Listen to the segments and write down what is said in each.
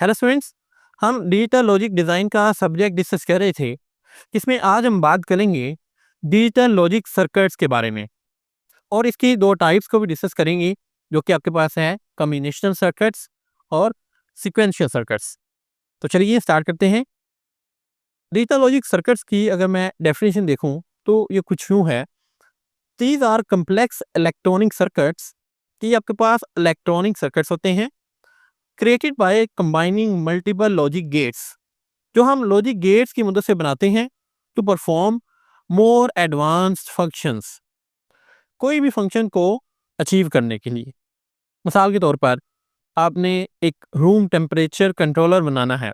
Hello students, हम digital logic design का subject discuss कर रहे थे, जिसमें आज हम बात करेंगे डिजिटल लॉजिक सर्किट्स के बारे में और इसकी दो टाइप्स को भी डिस्कस करेंगे, जो कि आपके पास है कॉम्बिनेशनल सर्किट्स और सीक्वेंशियल सर्किट्स। तो चलिए स्टार्ट करते हैं। डिजिटल लॉजिक सर्किट्स की अगर मैं डेफिनेशन देखूं तो ये कुछ यूँ है। These are complex electronic circuits, कि आपके पास इलेक्ट्रॉनिक सर्किट्स होते हैं created by combining multiple logic gates, जो हम लॉजिक गेट्स की मदद से बनाते हैं to perform more advanced functions, कोई भी फंक्शन को अचीव करने के लिए। मिसाल के तौर पर आपने एक रूम टेम्परेचर कंट्रोलर बनाना है,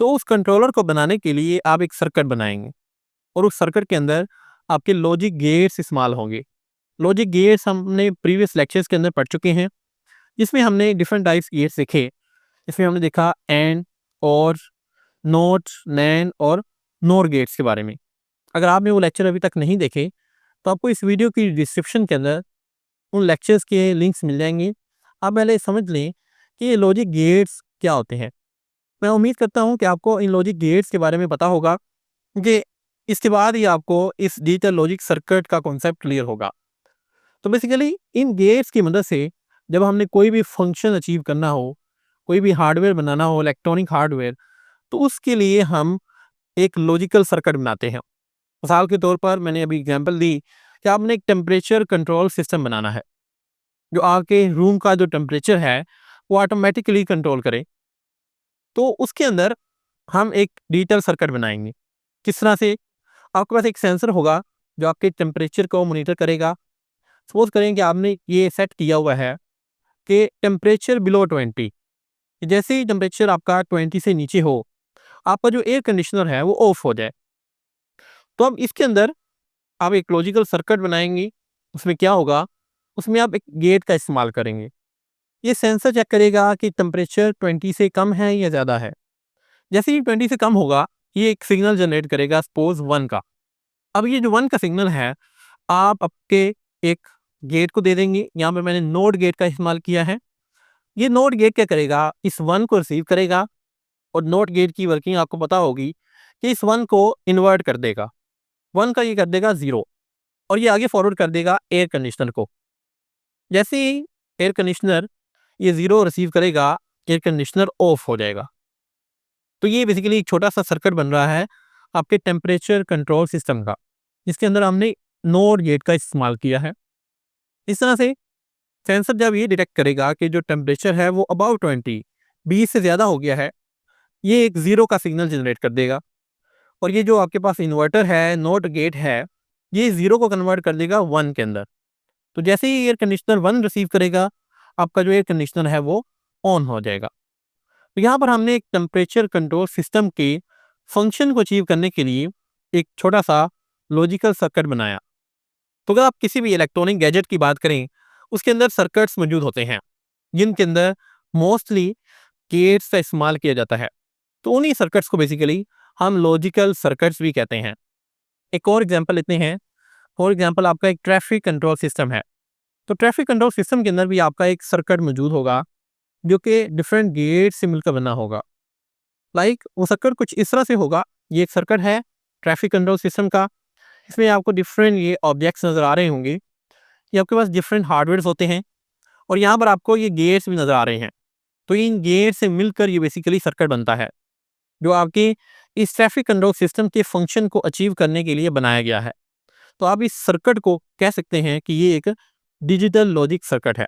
तो उस कंट्रोलर को बनाने के लिए आप एक सर्किट बनाएंगे और उस सर्किट के अंदर आपके लॉजिक गेट्स इस्तेमाल होंगे। लॉजिक गेट्स हमने प्रीवियस लेक्चर्स के अंदर पढ़ चुके हैं, जिसमें हमने डिफरेंट टाइप्स गेट्स देखे। इसमें हमने देखा एंड और नॉट, नैन और नोर गेट्स के बारे में। अगर आपने वो लेक्चर अभी तक नहीं देखे तो आपको इस वीडियो की डिस्क्रिप्शन के अंदर उन लेक्चर्स के लिंक्स मिल जाएंगे। आप पहले समझ लें कि ये लॉजिक गेट्स क्या होते हैं। मैं उम्मीद करता हूँ कि आपको इन लॉजिक गेट्स के बारे में पता होगा, कि इसके बाद ही आपको इस डिजिटल लॉजिक सर्किट का कॉन्सेप्ट क्लियर होगा। तो बेसिकली इन गेट्स की मदद से जब हमने कोई भी फंक्शन अचीव करना हो, कोई भी हार्डवेयर बनाना हो, इलेक्ट्रॉनिक हार्डवेयर, तो उसके लिए हम एक लॉजिकल सर्किट बनाते हैं। मिसाल के तौर पर मैंने अभी एग्जांपल दी कि आपने एक टेम्परेचर कंट्रोल सिस्टम बनाना है, जो आपके रूम का जो टेम्परेचर है वो ऑटोमेटिकली कंट्रोल करे। तो उसके अंदर हम एक डिजिटल सर्किट बनाएंगे। किस तरह से? आपके पास एक सेंसर होगा जो आपके टेम्परेचर को मॉनिटर करेगा। सपोज करें कि आपने ये सेट किया हुआ है कि टेम्परेचर बिलो 20, जैसे ही टेम्परेचर आपका 20 से नीचे हो, आपका जो एयर कंडीशनर है वो ऑफ हो जाए। तो अब इसके अंदर आप एक लॉजिकल सर्किट बनाएंगे। उसमें क्या होगा, उसमें आप एक गेट का इस्तेमाल करेंगे। ये सेंसर चेक करेगा कि टेम्परेचर 20 से कम है या ज़्यादा है। जैसे ही 20 से कम होगा, ये एक सिग्नल जनरेट करेगा, सपोज 1 का। अब ये जो 1 का सिग्नल है, आप आपके एक गेट को दे देंगे। यहाँ पर मैंने नोट गेट का इस्तेमाल किया है। ये नोट गेट क्या करेगा, इस 1 को रिसीव करेगा और नोट गेट की वर्किंग आपको पता होगी कि इस 1 को इन्वर्ट कर देगा। 1 का ये कर देगा 0 और ये आगे फॉरवर्ड कर देगा एयर कंडीशनर को। जैसे ही एयर कंडीशनर ये 0 रिसीव करेगा, एयर कंडीशनर ऑफ हो जाएगा। तो ये बेसिकली एक छोटा सा सर्किट बन रहा है आपके टेम्परेचर कंट्रोल सिस्टम का, जिसके अंदर हमने नोट गेट का इस्तेमाल किया है। इस तरह से सेंसर जब ये डिटेक्ट करेगा कि जो टेम्परेचर है वो अबाउट 20 से ज़्यादा हो गया है, ये एक 0 का सिग्नल जनरेट कर देगा और ये जो आपके पास इन्वर्टर है, नोट गेट है, ये 0 को कन्वर्ट कर देगा 1 के अंदर। तो जैसे ही एयर कंडीशनर 1 रिसीव करेगा, आपका जो एयर कंडीशनर है वो ऑन हो जाएगा। तो यहाँ पर हमने एक टेम्परेचर कंट्रोल सिस्टम के फंक्शन को अचीव करने के लिए एक छोटा सा लॉजिकल सर्किट बनाया। तो अगर आप किसी भी इलेक्ट्रॉनिक गैजेट की बात करें, उसके अंदर सर्किट्स मौजूद होते हैं, जिनके अंदर मोस्टली गेट्स का इस्तेमाल किया जाता है। तो उन्हीं सर्किट्स को बेसिकली हम लॉजिकल सर्किट्स भी कहते हैं। एक और एग्जांपल लेते हैं। फॉर एग्जांपल आपका एक ट्रैफिक कंट्रोल सिस्टम है। तो ट्रैफिक कंट्रोल सिस्टम के अंदर भी आपका एक सर्किट मौजूद होगा, जो कि डिफरेंट गेट से मिलकर बना होगा। वो सर्किट कुछ इस तरह से होगा। ये एक सर्किट है ट्रैफिक कंट्रोल सिस्टम का। इसमें आपको डिफरेंट ये ऑब्जेक्ट्स नज़र आ रहे होंगे। ये आपके पास डिफरेंट हार्डवेयर होते हैं और यहाँ पर आपको ये गेट्स भी नज़र आ रहे हैं। तो इन गेट से मिलकर ये बेसिकली सर्किट बनता है, जो आपके इस ट्रैफिक कंट्रोल सिस्टम के फंक्शन को अचीव करने के लिए बनाया गया है। तो आप इस सर्किट को कह सकते हैं कि ये एक डिजिटल लॉजिक सर्किट है।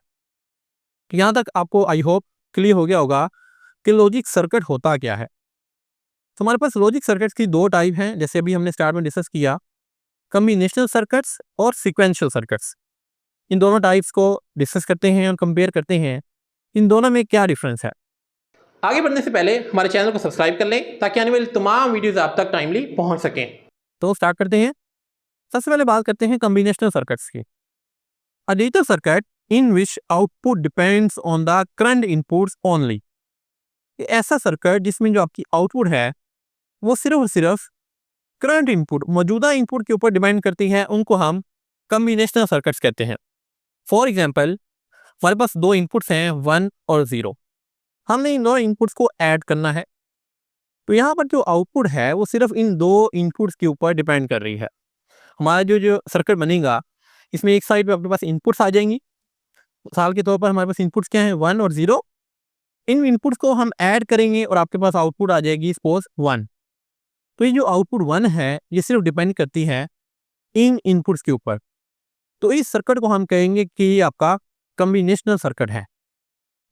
तो यहाँ तक आपको आई होप क्लियर हो गया होगा कि लॉजिक सर्किट होता क्या है। तो हमारे पास लॉजिक सर्किट्स की दो टाइप हैं, जैसे अभी हमने स्टार्ट में डिस्कस किया, कॉम्बिनेशनल सर्किट्स और सीक्वेंशियल सर्किट्स। इन दोनों टाइप्स को डिस्कस करते हैं और कंपेयर करते हैं, इन दोनों में क्या डिफरेंस है। आगे बढ़ने से पहले हमारे चैनल को सब्सक्राइब कर लें, ताकि आने वाली तमाम वीडियोस आप तक टाइमली पहुंच सकें। तो स्टार्ट करते हैं। सबसे पहले बात करते हैं कॉम्बिनेशनल सर्किट्स की। A digital circuit in which output depends on the current inputs only. ऐसा सर्किट जिसमें जो आपकी आउटपुट है वो सिर्फ और सिर्फ करंट इनपुट, मौजूदा इनपुट के ऊपर डिपेंड करती है, उनको हम कॉम्बिनेशनल सर्किट्स कहते हैं। फॉर एग्जांपल, हमारे पास दो इनपुट्स हैं 1 और 0। हमने इन दोनों इनपुट्स को ऐड करना है। तो यहाँ पर जो आउटपुट है वो सिर्फ इन दो इनपुट्स के ऊपर डिपेंड कर रही है। हमारा जो जो सर्किट बनेगा, इसमें एक साइड पे अपने पास इनपुट्स आ जाएंगी। मिसाल के तौर पर हमारे पास इनपुट्स क्या हैं, 1 और 0। इन इनपुट्स को हम ऐड करेंगे और आपके पास आउटपुट आ जाएगी सपोज 1। तो ये जो आउटपुट 1 है ये सिर्फ डिपेंड करती है इन इनपुट्स के ऊपर। तो इस सर्किट को हम कहेंगे कि ये आपका कॉम्बिनेशनल सर्किट है।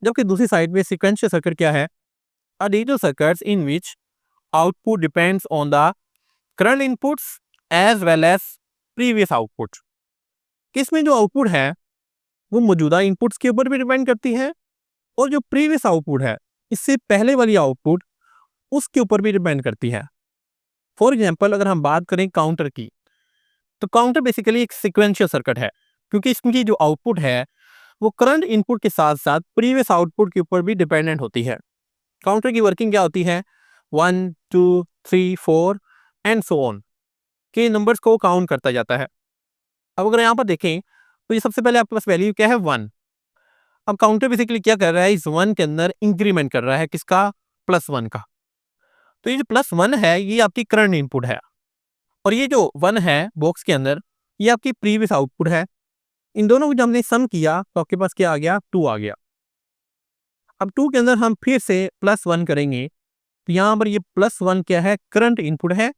जबकि दूसरी साइड पे सीक्वेंशियल सर्किट क्या है, a digital circuits in which output depends on the current inputs as well as previous output. इसमें जो आउटपुट है वो मौजूदा इनपुट्स के ऊपर भी डिपेंड करती है और जो प्रीवियस आउटपुट है इससे पहले वाली आउटपुट उसके ऊपर भी डिपेंड करती है। फॉर एग्जांपल अगर हम बात करें काउंटर की, तो काउंटर बेसिकली एक सीक्वेंशियल सर्किट है क्योंकि इसकी जो आउटपुट है वो करंट इनपुट के साथ साथ प्रीवियस आउटपुट के ऊपर भी डिपेंडेंट होती है। काउंटर की वर्किंग क्या होती है, 1 2 3 4 एंड सो ऑन के नंबर्स को काउंट करता जाता है। अब अगर यहाँ पर देखें तो ये सबसे पहले आपके पास वैल्यू क्या है, 1। अब काउंटर बेसिकली क्या कर रहा है, इस 1 के अंदर इंक्रीमेंट कर रहा है, किसका, +1 का। तो ये जो +1 है ये आपकी करंट इनपुट है और ये जो 1 है बॉक्स के अंदर ये आपकी प्रीवियस आउटपुट है। इन दोनों को जब हमने सम किया तो आपके पास क्या आ गया, 2 आ गया। अब 2 के अंदर हम फिर से +1 करेंगे तो यहाँ पर ये +1 क्या है, करंट इनपुट है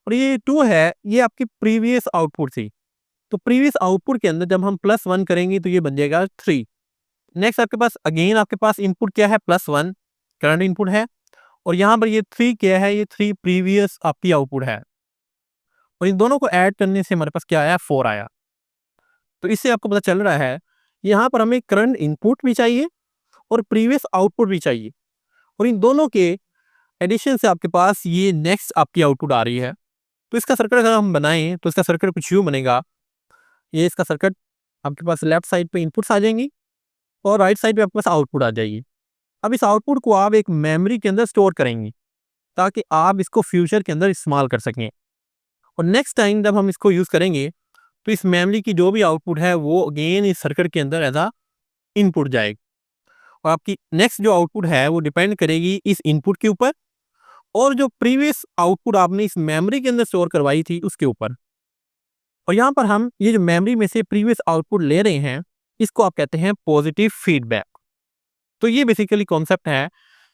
और ये 2 है ये आपकी प्रीवियस आउटपुट थी। तो प्रीवियस आउटपुट के अंदर जब हम +1 करेंगे तो ये बन जाएगा 3। नेक्स्ट आपके पास अगेन आपके पास इनपुट क्या है, +1 करंट इनपुट है और यहाँ पर ये 3 क्या है, ये 3 प्रीवियस आपकी आउटपुट है और इन दोनों को ऐड करने से हमारे पास क्या आया, 4 आया। तो इससे आपको पता चल रहा है यहाँ पर हमें करंट इनपुट भी चाहिए और प्रीवियस आउटपुट भी चाहिए और इन दोनों के एडिशन से आपके पास ये नेक्स्ट आपकी आउटपुट आ रही है। तो इसका सर्किट अगर हम बनाएं तो इसका सर्किट कुछ यूँ बनेगा, ये इसका सर्किट आपके पास लेफ्ट साइड पे इनपुट्स आ जाएंगी और राइट साइड पे आपके पास आउटपुट आ जाएगी। अब इस आउटपुट को आप एक मेमोरी के अंदर स्टोर करेंगे ताकि आप इसको फ्यूचर के अंदर इस्तेमाल कर सकें और नेक्स्ट टाइम जब हम इसको यूज़ करेंगे तो इस मेमोरी की जो भी आउटपुट है वो अगेन इस सर्किट के अंदर एज आ इनपुट जाएगी और आपकी नेक्स्ट जो आउटपुट है वो डिपेंड करेगी इस इनपुट के ऊपर और जो प्रीवियस आउटपुट आपने इस मेमोरी के अंदर स्टोर करवाई थी उसके ऊपर। और यहाँ पर हम ये जो मेमोरी में से प्रीवियस आउटपुट ले रहे हैं इसको आप कहते हैं पॉजिटिव फीडबैक। तो ये बेसिकली कॉन्सेप्ट है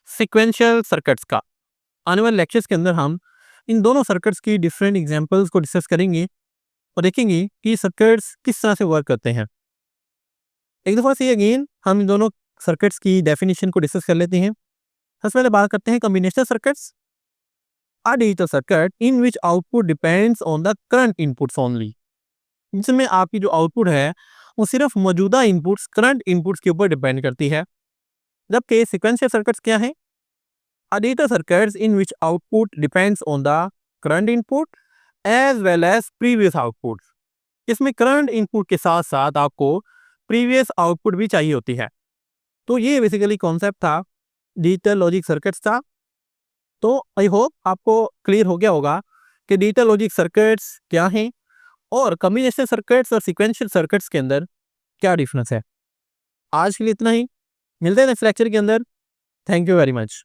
सीक्वेंशियल सर्किट्स का। आने वाले लेक्चर्स के अंदर हम इन दोनों सर्किट्स की डिफरेंट एग्जांपल्स को डिस्कस करेंगे और देखेंगे कि सर्किट्स किस तरह से वर्क करते हैं। एक दफ़ा से अगेन हम इन दोनों सर्किट्स की डेफिनेशन को डिस्कस कर लेते हैं। सबसे पहले बात करते हैं combinational circuits. A digital circuit in which output depends on the current inputs only, जिसमें आपकी जो आउटपुट है वो सिर्फ मौजूदा इनपुट्स करंट इनपुट्स के ऊपर डिपेंड करती है। जबकि सीक्वेंशियल सर्किट्स क्या है, a digital circuits in which output depends on the current input as well as previous output. इसमें करंट इनपुट के साथ साथ आपको प्रीवियस आउटपुट भी चाहिए होती है। तो ये बेसिकली कॉन्सेप्ट था डिजिटल लॉजिक सर्किट्स का। तो आई होप आपको क्लियर हो गया होगा कि डिजिटल लॉजिक सर्किट्स क्या हैं और कॉम्बिनेशनल सर्किट्स और सीक्वेंशियल सर्किट्स के अंदर क्या डिफरेंस है। आज के लिए इतना ही, मिलते हैं नेक्स्ट लेक्चर के अंदर। Thank you very much.